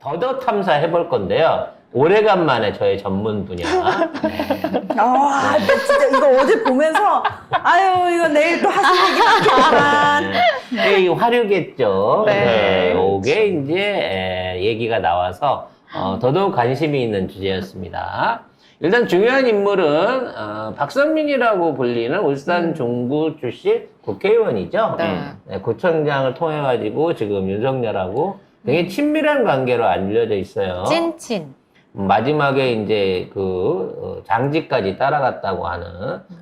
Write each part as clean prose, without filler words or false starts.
더더 탐사해볼 건데요. 오래간만에 저의 전문 분야. 나 진짜 이거 어제 보면서 아유 이거 내일 또 하실 얘기 많겠지만 이 화류겠죠. 네. 이게 이제 얘기가 나와서 더더욱 관심이 있는 주제였습니다. 일단 중요한 인물은 박선민이라고 불리는 울산 중구 출신 국회의원이죠. 네. 구청장을 통해 가지고 지금 윤석열하고 되게 친밀한 관계로 알려져 있어요. 찐친. 마지막에 이제 장지까지 따라갔다고 하는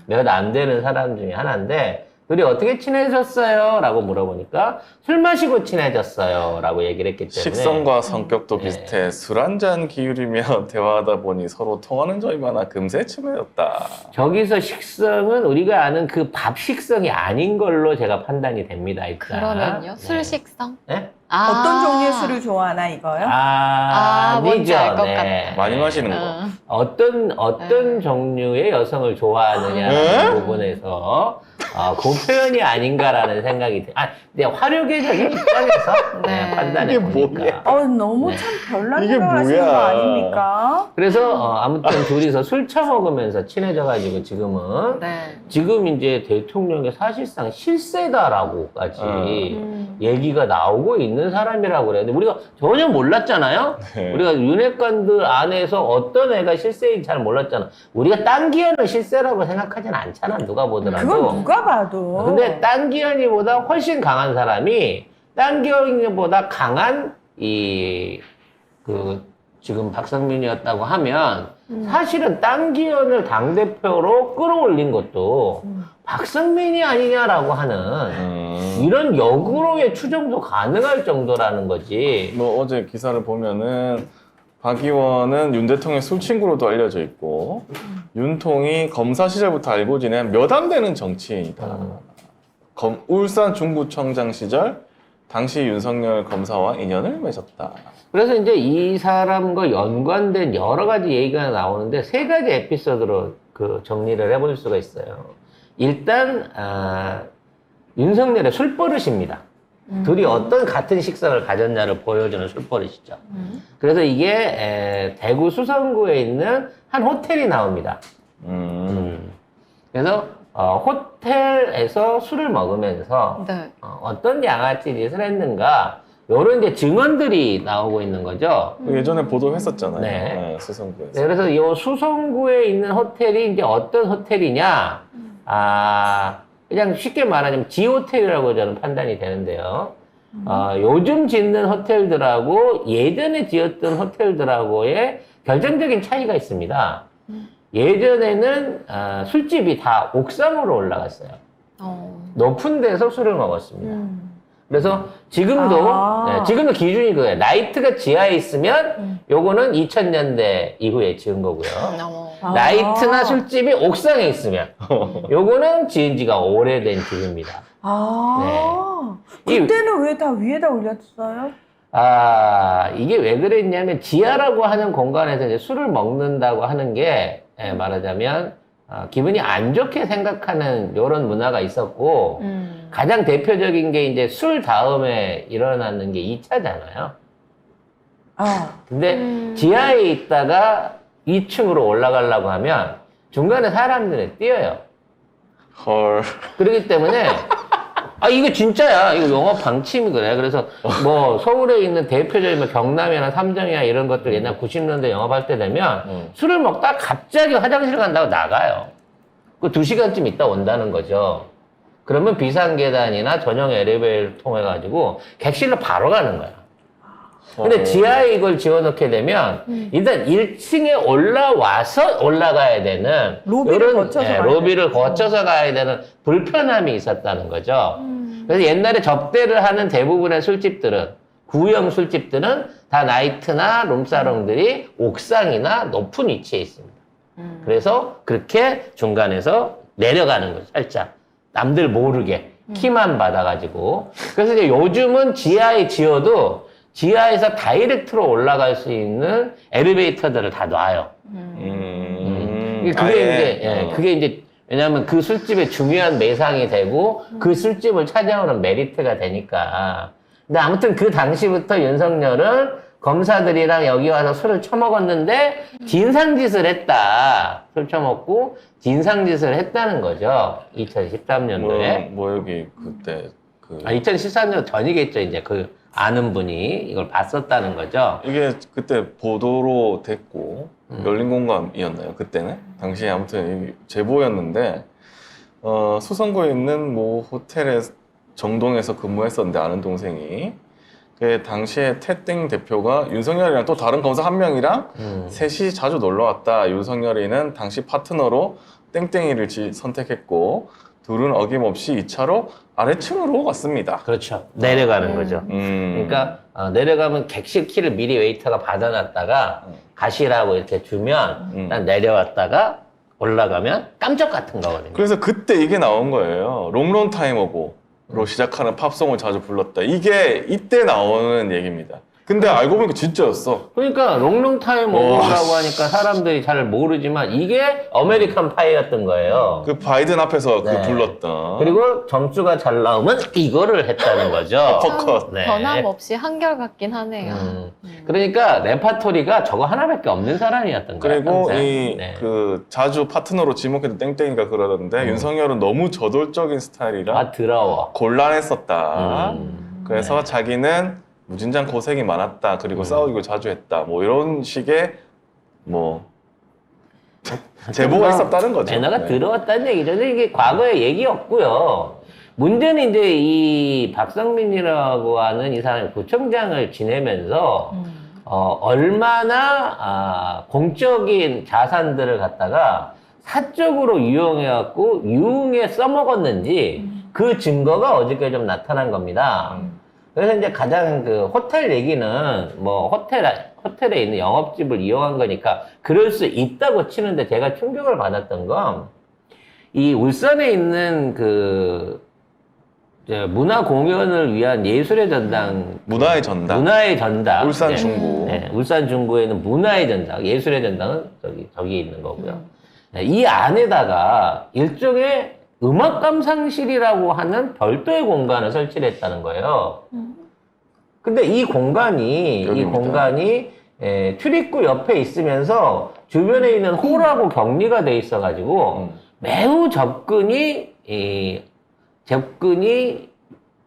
몇 안 되는 사람 중에 하나인데, 둘이 어떻게 친해졌어요? 라고 물어보니까 술 마시고 친해졌어요. 라고 얘기를 했기 때문에. 식성과 성격도 네. 비슷해. 술 한 잔 기울이며 대화하다 보니 서로 통하는 점이 많아 금세 친해졌다. 저기서 식성은 우리가 아는 그 밥 식성이 아닌 걸로 제가 판단이 됩니다. 일단. 그러면요? 네. 술 식성? 네? 어떤 종류의 술을 좋아하나 이거요? 뭔지 아니죠. 알 것 네. 많이 마시는 거. 응. 어떤 종류의 여성을 좋아하느냐는 부분에서 그 표현이 아닌가라는 생각이 근데 화류계적인 입장에서 네. 판단해 이게 보니까. 뭐야? 너무 네. 참 별난 이게 생각을 하시는 거 뭐야? 아닙니까? 그래서 아무튼 둘이서 술 처먹으면서 친해져가지고 지금은 네. 지금 이제 대통령의 사실상 실세다라고까지 얘기가 나오고 있는 사람이라고 그래요. 근데 우리가 전혀 몰랐잖아요. 네. 우리가 윤핵관들 안에서 어떤 애가 실세인지 잘 몰랐잖아. 우리가 딴기현은 실세라고 생각하진 않잖아. 누가 보더라도. 그건 누가 봐도. 근데 딴기현이보다 훨씬 강한 사람이 딴기현이보다 강한 지금 박성민이었다고 하면 사실은 딴기현을 당대표로 끌어올린 것도 박성민이 아니냐라고 하는 이런 역으로의 추정도 가능할 정도라는 거지. 뭐 어제 기사를 보면은 박 의원은 윤 대통령 술 친구로도 알려져 있고 윤통이 검사 시절부터 알고 지낸 몇 안 되는 정치인이다. 울산 중구청장 시절 당시 윤석열 검사와 인연을 맺었다. 그래서 이제 이 사람과 연관된 여러 가지 얘기가 나오는데 세 가지 에피소드로 정리를 해볼 수가 있어요. 일단 윤석열의 술버릇입니다. 둘이 어떤 같은 식성을 가졌냐를 보여주는 술버릇이죠. 그래서 이게 대구 수성구에 있는 한 호텔이 나옵니다. 그래서 호텔에서 술을 먹으면서 네. 어떤 양아치 짓을 했는가, 요런 이제 증언들이 나오고 있는 거죠. 예전에 보도했었잖아요. 네. 수성구에서. 네, 그래서 이 수성구에 있는 호텔이 이제 어떤 호텔이냐, 그냥 쉽게 말하자면 지호텔이라고 저는 판단이 되는데요. 요즘 짓는 호텔들하고 예전에 지었던 호텔들하고의 결정적인 차이가 있습니다. 예전에는 술집이 다 옥상으로 올라갔어요. 높은 데서 술을 먹었습니다. 그래서 지금도 기준이 그거예요. 나이트가 지하에 있으면 요거는 2000년대 이후에 지은 거고요. 나이트나 술집이 옥상에 있으면 요거는 지은 지가 오래된 집입니다. 그때는 왜 다 위에다 올렸어요? 이게 왜 그랬냐면 지하라고 하는 공간에서 이제 술을 먹는다고 하는 게 말하자면 기분이 안 좋게 생각하는 요런 문화가 있었고 가장 대표적인 게 이제 술 다음에 일어나는 게 2차잖아요. 근데 지하에 있다가 2층으로 올라가려고 하면 중간에 사람들이 뛰어요. 헐. 그렇기 때문에 이거 진짜야. 이거 영업 방침이 그래. 그래서 뭐 서울에 있는 대표적인 뭐 경남이나 삼정이나 이런 것들 옛날 90년대 영업할 때 되면 술을 먹다가 갑자기 화장실 간다고 나가요. 그 2시간쯤 있다 온다는 거죠. 그러면 비상계단이나 전용 엘리베이터를 통해 가지고 객실로 바로 가는 거야. 근데 지하에 이걸 지어놓게 되면 일단 1층에 올라와서 올라가야 되는 로비를 거쳐서 가야 되는 불편함이 있었다는 거죠. 그래서 옛날에 접대를 하는 대부분의 술집들은 구형 술집들은 다 나이트나 룸사롱들이 옥상이나 높은 위치에 있습니다. 그래서 그렇게 중간에서 내려가는 거죠. 살짝 남들 모르게 키만 받아가지고. 그래서 이제 요즘은 지하에 지어도 지하에서 다이렉트로 올라갈 수 있는 엘리베이터들을 다 놔요. 그게 이제 왜냐하면 그 술집의 중요한 매상이 되고 그 술집을 찾아오는 메리트가 되니까. 근데 아무튼 그 당시부터 윤석열은 검사들이랑 여기 와서 술을 처먹었는데 진상짓을 했다. 술 처먹고 진상짓을 했다는 거죠. 2013년도에. 뭐 여기 그때 그 2013년 전이겠죠. 이제 그 아는 분이 이걸 봤었다는 거죠. 이게 그때 보도로 됐고 열린 공감이었나요? 그때는 당시에 아무튼 이 제보였는데 수성구에 있는 뭐 호텔에 정동에서 근무했었는데 아는 동생이 그 당시에 태땡 대표가 윤석열이랑 또 다른 검사 한 명이랑 셋이 자주 놀러 왔다. 윤석열이는 당시 파트너로 땡땡이를 선택했고 둘은 어김없이 2차로 아래층으로 갔습니다. 그렇죠. 내려가는 거죠. 그러니까 내려가면 객실 키를 미리 웨이터가 받아놨다가 가시라고 이렇게 주면 딱 내려왔다가 올라가면 깜짝 같은 거거든요. 그래서 그때 이게 나온 거예요. 롱런 타이머고로 시작하는 팝송을 자주 불렀다. 이게 이때 나오는 얘기입니다. 근데 알고 보니까 진짜였어. 그러니까 롱롱타임 오버라고 하니까 사람들이 잘 모르지만 이게 아메리칸 파이였던 거예요. 그 바이든 앞에서 네. 그 불렀던. 그리고 점수가 잘 나오면 이거를 했다는 거죠. 어퍼컷. 네. 변함없이 한결같긴 하네요. 그러니까 레파토리가 저거 하나밖에 없는 사람이었던 거예요. 그리고 항상. 이 네. 그 자주 파트너로 지목했던 땡땡이가 그러던데 윤석열은 너무 저돌적인 스타일이라 아 더러워. 곤란했었다. 그래서 네. 자기는 무진장 고생이 많았다. 그리고 싸우기를 자주 했다. 뭐 이런 식의 뭐 제보가 있었다는 거죠. 매너가 네. 들어왔다는 얘기죠. 근데 이게 과거의 얘기였고요. 문제는 이제 이 박성민이라고 하는 이 사람이 구청장을 지내면서 얼마나 공적인 자산들을 갖다가 사적으로 이용해갖고 유흥에 써먹었는지 그 증거가 어저께 좀 나타난 겁니다. 그래서 이제 가장 그 호텔 얘기는 뭐 호텔에 있는 영업집을 이용한 거니까 그럴 수 있다고 치는데 제가 충격을 받았던 건 이 울산에 있는 그 이제 문화 공연을 위한 예술의 전당 문화의 전당. 문화의 전당 울산 네. 중구. 네, 울산 중구에는 문화의 전당, 예술의 전당은 저기 있는 거고요. 네, 이 안에다가 일종의 음악 감상실이라고 하는 별도의 공간을 설치를 했다는 거예요. 근데 이 공간이 여기입니다. 출입구 옆에 있으면서 주변에 있는 홀하고 격리가 돼 있어가지고 매우 접근이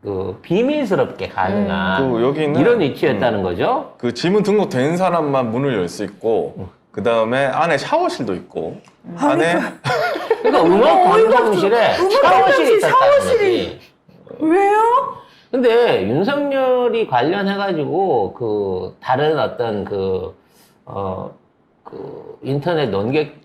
그 비밀스럽게 가능한 그 여기는 이런 위치였다는 거죠. 그 지문 등록된 사람만 문을 열 수 있고 그 다음에 안에 샤워실도 있고 안에 그러니까 음악 감상실에 샤워실이 있었다는 거지. 왜요? 근데 윤석열이 관련해가지고 그 다른 어떤 그 인터넷 논객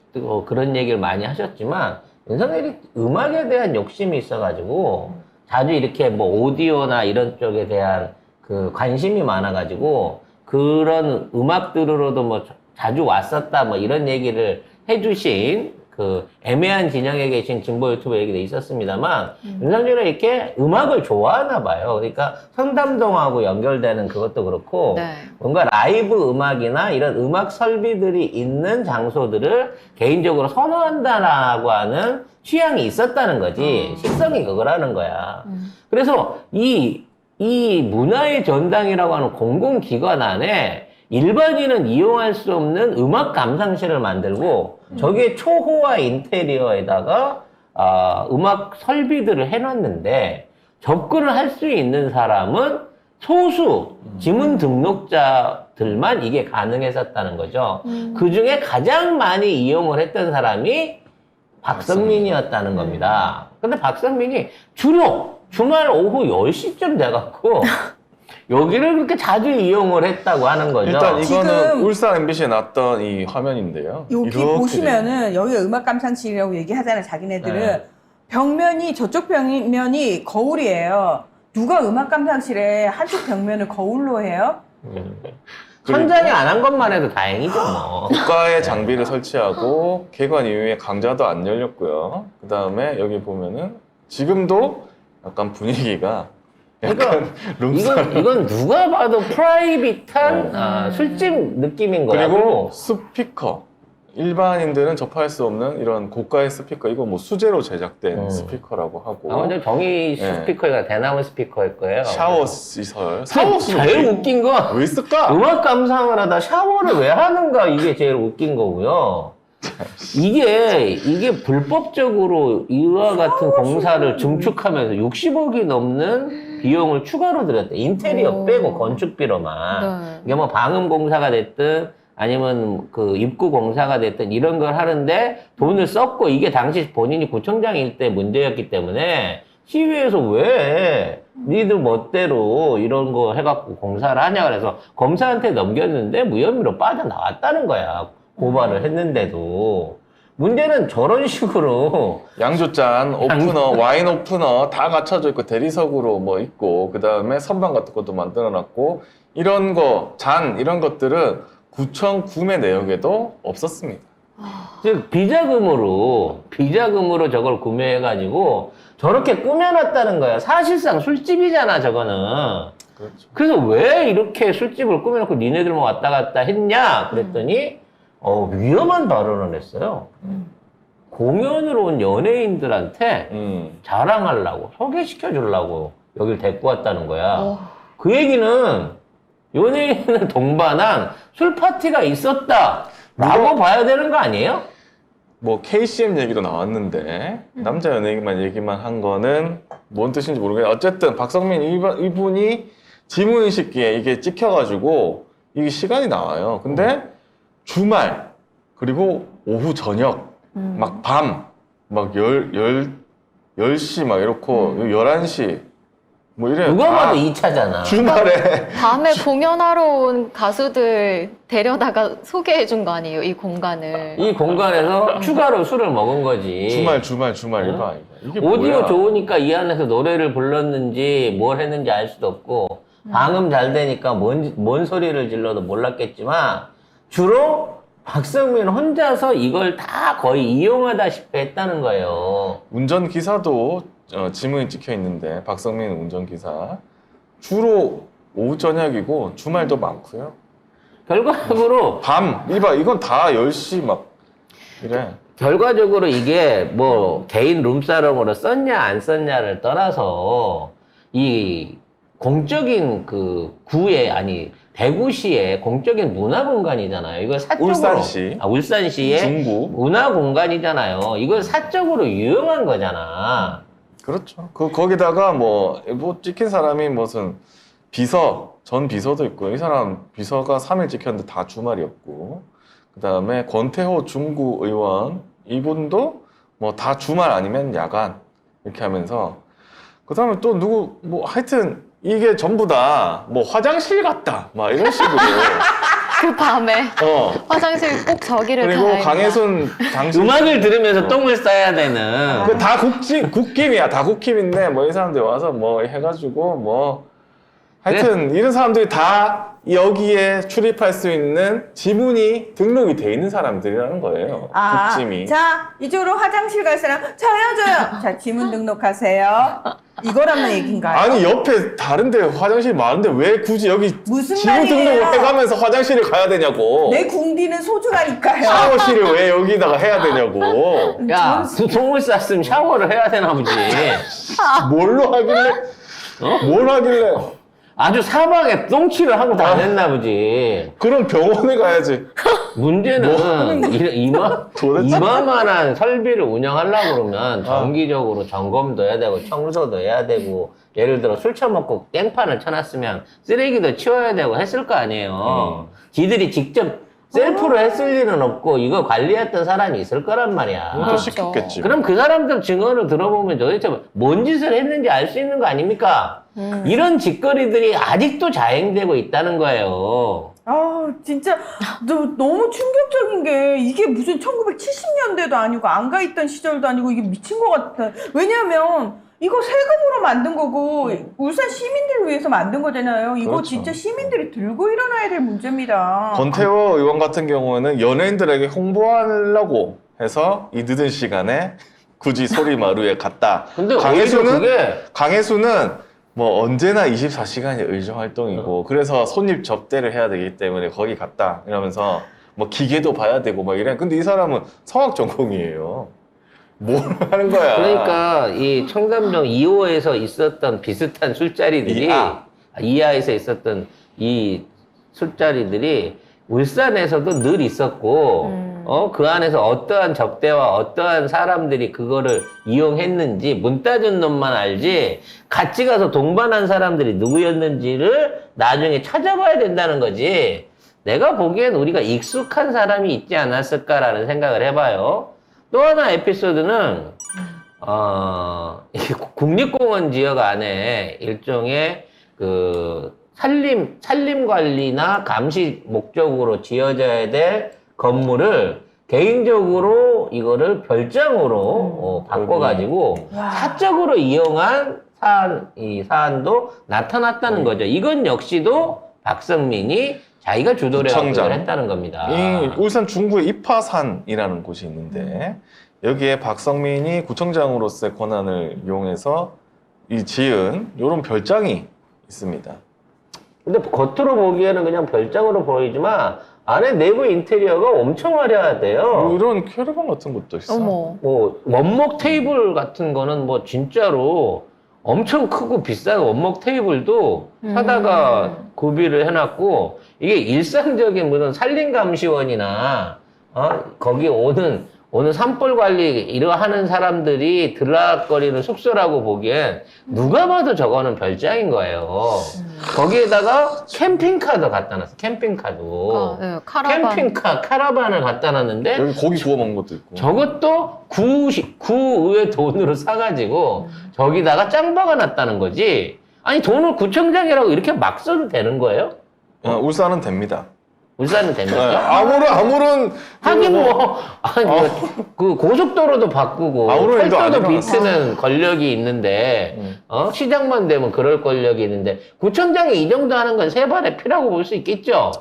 그런 얘기를 많이 하셨지만 윤석열이 음악에 대한 욕심이 있어가지고 자주 이렇게 뭐 오디오나 이런 쪽에 대한 그 관심이 많아가지고 그런 음악 들으러도 뭐 자주 왔었다 뭐 이런 얘기를 해주신 그 애매한 진영에 계신 진보 유튜버 얘기도 있었습니다만 윤석열은 이렇게 음악을 좋아하나 봐요. 그러니까 성담동하고 연결되는 그것도 그렇고 네. 뭔가 라이브 음악이나 이런 음악 설비들이 있는 장소들을 개인적으로 선호한다라고 하는 취향이 있었다는 거지. 식성이 그거라는 거야. 그래서 이 문화의 전당이라고 하는 공공기관 안에 일반인은 이용할 수 없는 음악 감상실을 만들고 저기에 초호화 인테리어에다가 음악 설비들을 해놨는데 접근을 할 수 있는 사람은 소수 지문 등록자들만 이게 가능했었다는 거죠. 그 중에 가장 많이 이용을 했던 사람이 박성민이었다는 겁니다. 근데 박성민이 주로 주말 오후 10시쯤 돼갖고 여기를 그렇게 자주 이용을 했다고 하는 거죠. 일단 이거는 지금 울산 MBC에 났던 이 화면인데요. 여기 이렇게 보시면은 여기 음악 감상실이라고 얘기하잖아요. 자기네들은 네. 벽면이 저쪽 벽면이 거울이에요. 누가 음악 감상실에 한쪽 벽면을 거울로 해요? 천장이 안 한 것만 해도 다행이죠, 뭐. 국가의 장비를 설치하고 개관 이후에 강좌도 안 열렸고요. 그 다음에 여기 보면은 지금도 약간 분위기가 약간 룸싸움. 이건 누가 봐도 프라이빗한 술집 느낌인 거야. 그리고 스피커 일반인들은 접할 수 없는 이런 고가의 스피커, 이거 뭐 수제로 제작된 스피커라고 하고 완전 정의 네. 스피커가 대나무 스피커일 거예요. 샤워 시설. 제일 웃긴 건 왜 쓸까? 음악 감상을 하다 샤워를 왜 하는가 이게 제일 웃긴 거고요. 이게 불법적으로 이와 같은 공사를 증축하면서 60억이 넘는 비용을 추가로 들였대. 인테리어 오. 빼고 건축비로만. 네. 이게 뭐 방음 공사가 됐든 아니면 그 입구 공사가 됐든 이런 걸 하는데 돈을 썼고 이게 당시 본인이 구청장일 때 문제였기 때문에 시의회에서 왜 니들 멋대로 이런 거 해갖고 공사를 하냐 그래서 검사한테 넘겼는데 무혐의로 빠져나왔다는 거야. 고발을 했는데도. 문제는 저런 식으로 양조잔, 오프너, 와인 오프너 다 갖춰져 있고 대리석으로 뭐 있고 그 다음에 선반 같은 것도 만들어놨고 이런 거, 잔 이런 것들은 구청 구매 내역에도 없었습니다. 즉 비자금으로 저걸 구매해가지고 저렇게 꾸며놨다는 거야. 사실상 술집이잖아 저거는. 그렇죠. 그래서 왜 이렇게 술집을 꾸며놓고 니네들만 왔다 갔다 했냐 그랬더니 위험한 발언을 했어요. 공연으로 온 연예인들한테 자랑하려고 소개시켜주려고 여길 데리고 왔다는 거야. 그 얘기는 연예인을 동반한 술 파티가 있었다라고 봐야 되는 거 아니에요? 뭐 KCM 얘기도 나왔는데 남자 연예인만 얘기만 한 거는 뭔 뜻인지 모르겠는데 어쨌든 박성민 이분이 지문인식기에 이게 찍혀가지고 이게 시간이 나와요. 근데 주말 그리고 오후 저녁 막 밤 막 10시 막 이렇고 11시 뭐 이래. 누가 다 봐도 2차잖아. 주말에 밤에 공연하러 온 가수들 데려다가 소개해준 거 아니에요, 이 공간을. 이 공간에서 추가로 술을 먹은 거지. 주말 이거 아니다. 이게 오디오 뭐야? 좋으니까 이 안에서 노래를 불렀는지 뭘 했는지 알 수도 없고 방음 잘 되니까 뭔 소리를 질러도 몰랐겠지만 주로 박성민 혼자서 이걸 다 거의 이용하다시피 했다는 거예요. 운전기사도 지문이 찍혀 있는데 박성민 운전기사 주로 오후 저녁이고 주말도 많고요. 결과적으로 이건 다 10시 막 이래. 결과적으로 이게 뭐 개인 룸사롱으로 썼냐 안 썼냐를 떠나서 이 공적인 그 대구시의 공적인 문화 공간이잖아요. 이걸 사적으로 울산시의 중구. 문화 공간이잖아요. 이걸 사적으로 유용한 거잖아. 그렇죠. 거기다가 뭐 찍힌 사람이 무슨 전 비서도 있고 이 사람 비서가 3일 찍혔는데 다 주말이었고 그 다음에 권태호 중구 의원 이분도 뭐 다 주말 아니면 야간 이렇게 하면서 그 다음에 또 누구 뭐 하여튼 이게 전부 다 뭐 화장실 갔다 막 이런 식으로 그 밤에 화장실 꼭 저기를 그리고 가야 강혜순 당시 음악을 들으면서 똥을 싸야 되는. 그 다 국김이야. 다 국김인데 뭐 이 사람들이 와서 뭐 해가지고 뭐 하여튼 이런 사람들이 다 여기에 출입할 수 있는 지문이 등록이 돼 있는 사람들이라는 거예요. 국짐이. 자, 이쪽으로 화장실 갈 사람 저요. 자, 지문 등록하세요. 이거라는 얘기인가요? 아니 옆에 다른데 화장실 많은데 왜 굳이 여기 무슨 지문 말이에요? 등록을 해가면서 화장실을 가야 되냐고. 내 궁디는 소중하니까요. 샤워실을 왜 여기다가 해야 되냐고. 야, 똥을 쌌으면 샤워를 해야 되나 보지. 뭘로 하길래? 뭘 하길래? 아주 사방에 똥칠을 하고 다녔나 보지. 그럼 병원에 가야지. 문제는 도대체? 이만한 설비를 운영하려고 그러면 정기적으로 점검도 해야 되고 청소도 해야 되고 예를 들어 술 처먹고 땡판을 쳐놨으면 쓰레기도 치워야 되고 했을 거 아니에요. 지들이 직접 셀프로 했을 일은 없고 이거 관리했던 사람이 있을 거란 말이야. 또 시켰겠지. 그럼 그 사람들 증언을 들어보면 도대체 뭔 짓을 했는지 알 수 있는 거 아닙니까? 이런 짓거리들이 아직도 자행되고 있다는 거예요. 진짜 너무 충격적인 게 이게 무슨 1970년대도 아니고 안 가 있던 시절도 아니고 이게 미친 것 같아. 왜냐하면 이거 세금으로 만든 거고 울산 시민들을 위해서 만든 거잖아요. 이거 그렇죠. 진짜 시민들이 들고 일어나야 될 문제입니다. 권태호 의원 같은 경우는 연예인들에게 홍보하려고 해서 이 늦은 시간에 굳이 소리마루에 갔다. 근데 오히려 그게 강혜수는 뭐 언제나 24시간이 의정 활동이고 그래서 손님 접대를 해야 되기 때문에 거기 갔다 이러면서 뭐 기계도 봐야 되고 막 이래. 근데 이 사람은 성악 전공이에요. 뭘 하는 거야? 그러니까 이 청담동 2호에서 있었던 비슷한 술자리들이 2하에서 있었던 이 술자리들이 울산에서도 늘 있었고 그 안에서 어떠한 접대와 어떠한 사람들이 그거를 이용했는지 문 따준 놈만 알지 같이 가서 동반한 사람들이 누구였는지를 나중에 찾아봐야 된다는 거지. 내가 보기엔 우리가 익숙한 사람이 있지 않았을까라는 생각을 해봐요. 또 하나 에피소드는 이게 국립공원 지역 안에 일종의 그 산림 관리나 감시 목적으로 지어져야 될 건물을 개인적으로 이거를 별장으로 바꿔가지고 사적으로 이용한 이 사안도 나타났다는 거죠. 이건 역시도 박성민이 자기가 주도를 구청장. 했다는 겁니다. 이 울산 중구에 이파산이라는 곳이 있는데 여기에 박성민이 구청장으로서의 권한을 이용해서 이 지은 이런 별장이 있습니다. 근데 겉으로 보기에는 그냥 별장으로 보이지만 안에 내부 인테리어가 엄청 화려하대요. 이런 캐러반 같은 것도 있어. 어머. 뭐 원목 테이블 같은 거는 뭐 진짜로 엄청 크고 비싼 원목 테이블도 사다가 구비를 해놨고 이게 일상적인 무슨 산림감시원이나 거기 오는 산불 관리 이러 하는 사람들이 들락거리는 숙소라고 보기엔 누가 봐도 저거는 별장인 거예요. 거기에다가 캠핑카도 갖다 놨어. 캠핑카도. 네, 카라반. 카라반을 갖다 놨는데 여기 고기 구워 먹는 것도 있고. 저것도 구의회 돈으로 사가지고 저기다가 짱 박아놨다는 거지. 아니 돈을 구청장이라고 이렇게 막 써도 되는 거예요? 울산은 됩니다. 울산은 네, 됩니까? 아무런 하긴 그 고속도로도 바꾸고 아무런 일도 안 철도도 일어났어. 비트는 권력이 있는데 시장만 되면 그럴 권력이 있는데 구청장이 이 정도 하는 건 세 발의 피라고 볼 수 있겠죠.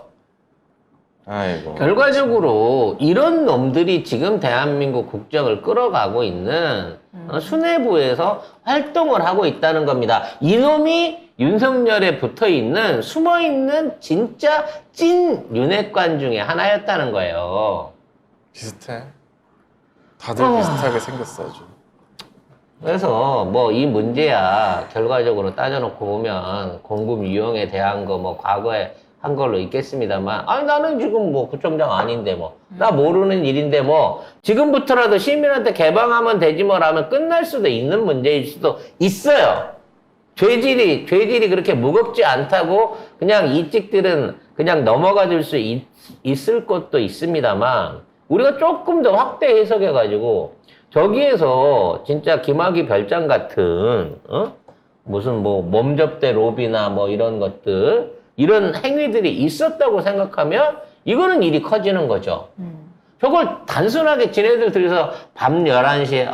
아이고. 결과적으로 이런 놈들이 지금 대한민국 국정을 끌어가고 있는 수뇌부에서 활동을 하고 있다는 겁니다. 이놈이 윤석열에 붙어있는 숨어있는 진짜 찐 윤핵관 중에 하나였다는 거예요. 비슷해. 다들 비슷하게 생겼어 아주. 그래서 뭐 이 문제야 결과적으로 따져놓고 보면 공금 유용에 대한 거 뭐 과거에 한 걸로 있겠습니다만 아니 나는 지금 뭐 구청장 아닌데 뭐 나 모르는 일인데 뭐 지금부터라도 시민한테 개방하면 되지 뭐라면 끝날 수도 있는 문제일 수도 있어요. 죄질이 그렇게 무겁지 않다고 그냥 이 찍들은 그냥 넘어가 줄 수 있을 것도 있습니다만 우리가 조금 더 확대 해석해가지고 저기에서 진짜 김학의 별장 같은 무슨 뭐 몸접대 로비나 뭐 이런 것들 이런 행위들이 있었다고 생각하면 이거는 일이 커지는 거죠. 저걸 단순하게 지네들 들여서 밤 11시에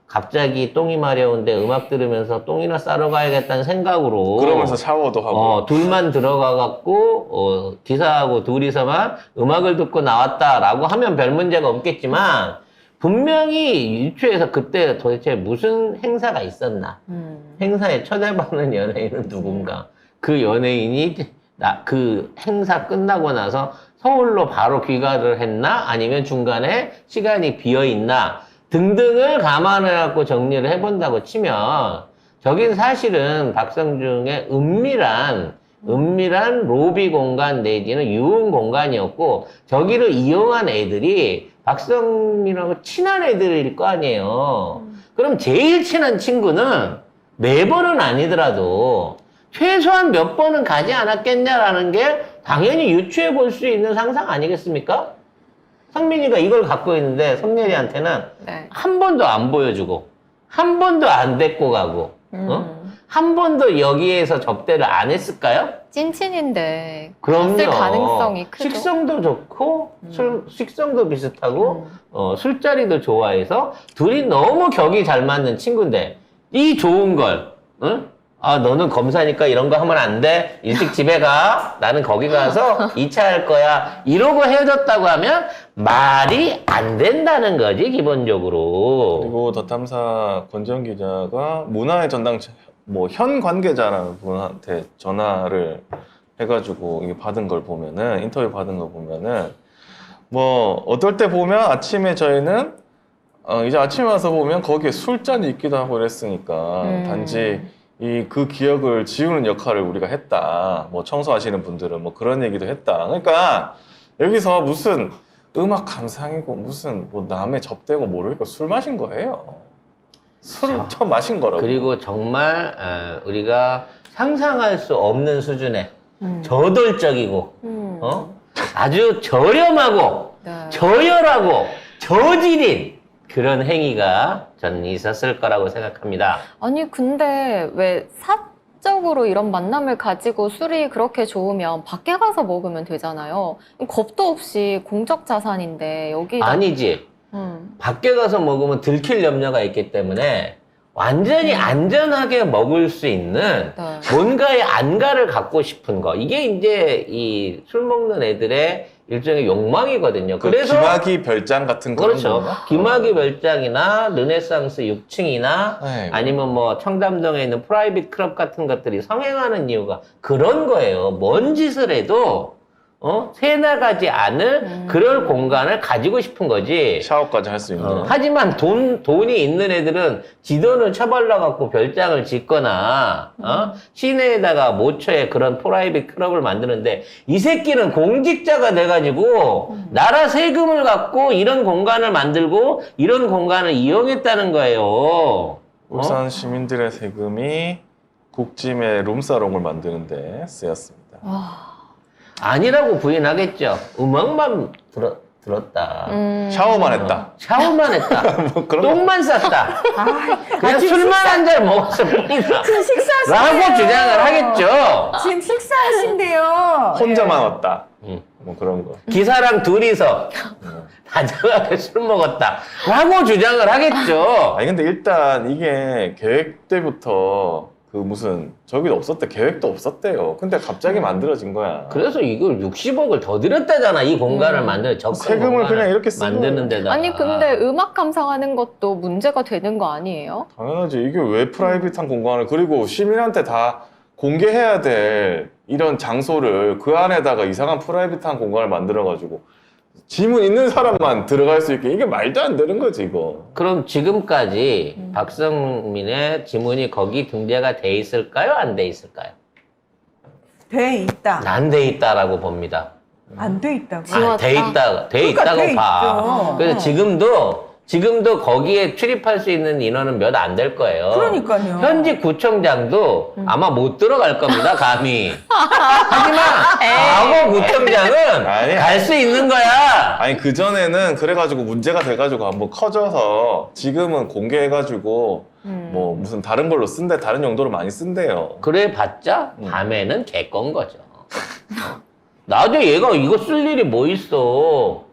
갑자기 똥이 마려운데 음악 들으면서 똥이나 싸러 가야겠다는 생각으로 그러면서 샤워도 하고. 둘만 들어가갖고 기사하고 둘이서만 음악을 듣고 나왔다라고 하면 별 문제가 없겠지만 분명히 유추해서 그때 도대체 무슨 행사가 있었나 행사에 초대받는 연예인은 누군가 그 연예인이 그 행사 끝나고 나서 서울로 바로 귀가를 했나 아니면 중간에 시간이 비어있나 등등을 감안해 갖고 정리를 해본다고 치면 저긴 사실은 박성중의 은밀한 로비 공간 내지는 유흥 공간이었고 저기를 이용한 애들이 박성민하고 친한 애들일 거 아니에요. 그럼 제일 친한 친구는 매번은 아니더라도 최소한 몇 번은 가지 않았겠냐라는 게 당연히 유추해 볼 수 있는 상상 아니겠습니까? 성민이가 이걸 갖고 있는데 성렬이한테는 네. 한 번도 안 보여주고 한 번도 안 데리고 가고 한 번도 여기에서 접대를 안 했을까요? 찐친인데 그럼요. 갔을 가능성이 크죠. 식성도 좋고 식성도 비슷하고 술자리도 좋아해서 둘이 너무 격이 잘 맞는 친구인데 이 좋은 걸 너는 검사니까 이런 거 하면 안 돼. 일찍 집에 가. 나는 거기 가서 2차 할 거야. 이러고 헤어졌다고 하면 말이 안 된다는 거지, 기본적으로. 그리고 더 탐사 권지현 기자가 문화의 전당 현 관계자라는 분한테 전화를 해가지고 이게 받은 걸 보면은 인터뷰 받은 거 보면은 뭐 어떨 때 보면 아침에 저희는 이제 아침에 와서 보면 거기에 술잔이 있기도 하고 이랬으니까 단지 그 기억을 지우는 역할을 우리가 했다. 뭐 청소하시는 분들은 뭐 그런 얘기도 했다. 그러니까 여기서 무슨 음악 감상이고 무슨 뭐 남의 접대고 모르겠고 술 마신 거예요. 술을 처음 마신 거라고. 그리고 정말 우리가 상상할 수 없는 수준의 저돌적이고 아주 저렴하고 네. 저열하고 저질인 그런 행위가 저는 있었을 거라고 생각합니다. 아니 근데 왜 사적으로 이런 만남을 가지고 술이 그렇게 좋으면 밖에 가서 먹으면 되잖아요. 겁도 없이 공적 자산인데 여기 아니지. 밖에 가서 먹으면 들킬 염려가 있기 때문에 완전히 안전하게 먹을 수 있는 네. 뭔가의 안가를 갖고 싶은 거. 이게 이제 이 술 먹는 애들의 일종의 욕망이거든요. 그 그래서 기마기 별장 같은 그런 그렇죠. 건가? 기마기 별장이나 르네상스 6층이나 네, 아니면 뭐 청담동에 있는 프라이빗 클럽 같은 것들이 성행하는 이유가 그런 거예요. 뭔 짓을 해도 새 나가지 않을 그럴 공간을 가지고 싶은 거지. 샤워까지 할 수 있는. 하지만 돈이 있는 애들은 지 돈을 쳐발라갖고 별장을 짓거나, 시내에다가 모처에 그런 프라이빗 클럽을 만드는데, 이 새끼는 공직자가 돼가지고, 나라 세금을 갖고 이런 공간을 만들고, 이런 공간을 이용했다는 거예요. 울산 시민들의 세금이 국짐의 룸사롱을 만드는데 쓰였습니다. 와. 아니라고 부인하겠죠. 음악만 들었다. 샤워만 했다. 샤워만 했다. 뭐 그런 거. 똥만 쌌다. 그냥 지금 술만 한 잔 먹었을 뿐이다. 지금 식사하신대요. 라고 주장을 하겠죠. 지금 식사하신대요. 혼자만 왔다. 음. 뭐 그런 거. 기사랑 둘이서 다정하게 술 먹었다. 라고 주장을 하겠죠. 아니 근데 일단 이게 계획 때부터 그 무슨 저기도 없었대. 계획도 없었대요. 근데 갑자기 만들어진 거야. 그래서 이걸 60억을 더 들였다잖아. 이 공간을 만드는 접근 세금을 공간을 그냥 이렇게 쓴 만드는 데다가. 아니 근데 음악 감상하는 것도 문제가 되는 거 아니에요? 당연하지. 이게 왜 프라이빗한 공간을 그리고 시민한테 다 공개해야 될 이런 장소를 그 안에다가 이상한 프라이빗한 공간을 만들어가지고 지문 있는 사람만 들어갈 수 있게 이게 말도 안 되는 거지 이거. 그럼 지금까지 박성민의 지문이 거기 등재가 돼 있을까요? 안 돼 있을까요? 돼 있다. 안 돼 있다라고 봅니다. 안 돼 있다고. 지웠다. 돼 있다, 돼 그러니까 있다고 돼 봐. 있죠. 그래서 지금도 거기에 출입할 수 있는 인원은 몇 안 될 거예요. 그러니까요. 현직 구청장도 아마 못 들어갈 겁니다, 감히. 하지만 과거 구청장은 아니야. 갈 수 있는 거야. 아니 그전에는 그래가지고 문제가 돼가지고 한번 커져서 지금은 공개해가지고 뭐 무슨 다른 걸로 쓴대 다른 용도로 많이 쓴대요. 그래 봤자 밤에는 개건 거죠. 나도 얘가 이거 쓸 일이 뭐 있어.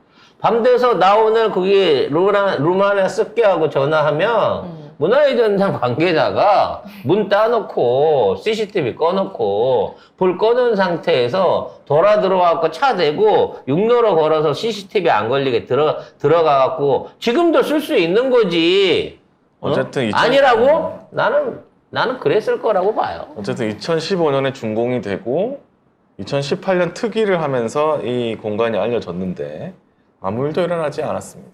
밤 돼서 나 오늘 거기 룸 하나 쓸게 하고 전화하면 문화유전상 관계자가 문 따놓고 CCTV 꺼놓고 불 꺼놓은 상태에서 돌아 들어와갖고 차 대고 육로로 걸어서 CCTV 안 걸리게 들어가갖고 지금도 쓸 수 있는 거지. 어쨌든 2000 아니라고? 나는 그랬을 거라고 봐요. 어쨌든 2015년에 준공이 되고 2018년 특위를 하면서 이 공간이 알려졌는데 아무 일도 일어나지 않았습니다.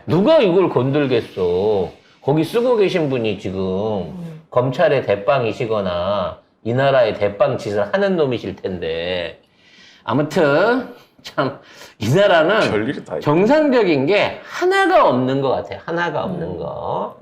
누가 이걸 건들겠어. 거기 쓰고 계신 분이 지금 검찰의 대빵이시거나 이 나라의 대빵 짓을 하는 놈이실 텐데. 아무튼 참 이 나라는 별일이 다 있네. 정상적인 게 하나가 없는 것 같아요. 하나가 없는 거.